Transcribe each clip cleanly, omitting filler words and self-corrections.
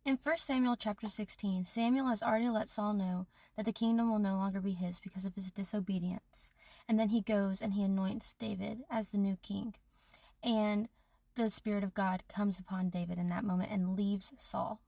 In 1 Samuel chapter 16, Samuel has already let Saul know that the kingdom will no longer be his because of his disobedience. And then he goes and he anoints David as the new king. And the Spirit of God comes upon David in that moment and leaves Saul.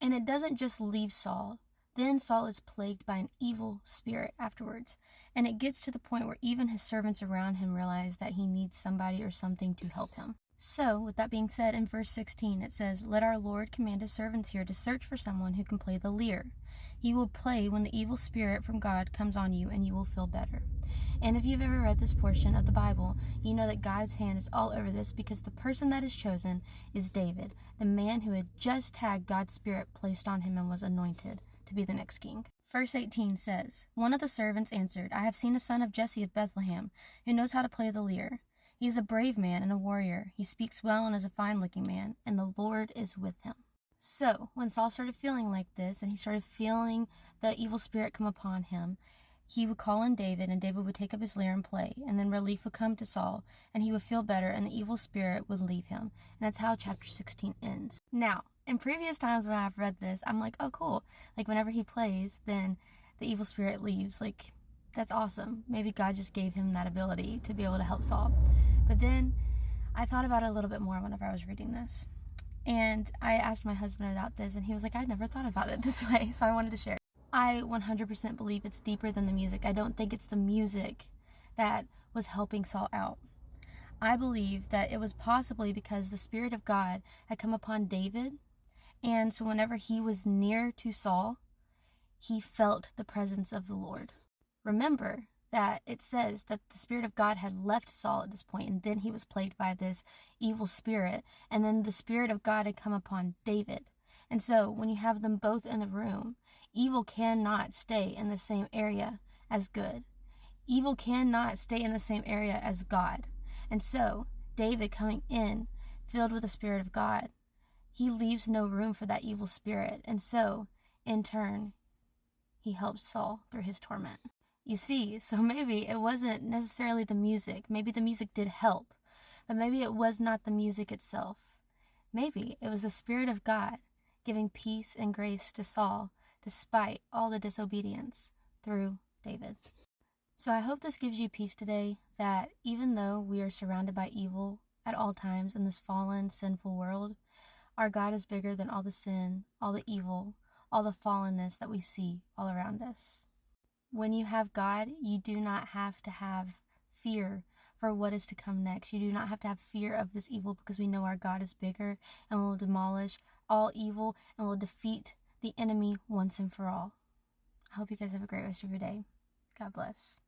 And it doesn't just leave Saul. Then Saul is plagued by an evil spirit afterwards. And it gets to the point where even his servants around him realize that he needs somebody or something to help him. So, with that being said, in verse 16 it says, "Let our Lord command his servants here to search for someone who can play the lyre. He will play when the evil spirit from God comes on you, and you will feel better." And if you've ever read this portion of the Bible, you know that God's hand is all over this because the person that is chosen is David, the man who had just had God's Spirit placed on him and was anointed to be the next king. Verse 18 says, "One of the servants answered, 'I have seen a son of Jesse of Bethlehem who knows how to play the lyre. He is a brave man and a warrior. He speaks well and is a fine-looking man, and the Lord is with him.'" So, when Saul started feeling like this, and he started feeling the evil spirit come upon him, he would call in David, and David would take up his lyre and play, and then relief would come to Saul, and he would feel better, and the evil spirit would leave him. And that's how chapter 16 ends. Now, in previous times when I've read this, I'm like, oh, cool. Like, whenever he plays, then the evil spirit leaves. Like, that's awesome. Maybe God just gave him that ability to be able to help Saul. But then I thought about it a little bit more whenever I was reading this. And I asked my husband about this, and he was like, "I never thought about it this way," so I wanted to share. I 100% believe it's deeper than the music. I don't think it's the music that was helping Saul out. I believe that it was possibly because the Spirit of God had come upon David, and so whenever he was near to Saul, he felt the presence of the Lord. Remember that it says that the Spirit of God had left Saul at this point, and then he was plagued by this evil spirit, and then the Spirit of God had come upon David. And so when you have them both in the room, evil cannot stay in the same area as good. Evil cannot stay in the same area as God. And so David coming in, filled with the Spirit of God, he leaves no room for that evil spirit. And so, in turn, he helps Saul through his torment. You see, so maybe it wasn't necessarily the music. Maybe the music did help, but maybe it was not the music itself. Maybe it was the Spirit of God giving peace and grace to Saul despite all the disobedience through David. So I hope this gives you peace today, that even though we are surrounded by evil at all times in this fallen, sinful world, our God is bigger than all the sin, all the evil, all the fallenness that we see all around us. When you have God, you do not have to have fear for what is to come next. You do not have to have fear of this evil because we know our God is bigger and will demolish all evil and will defeat the enemy once and for all. I hope you guys have a great rest of your day. God bless.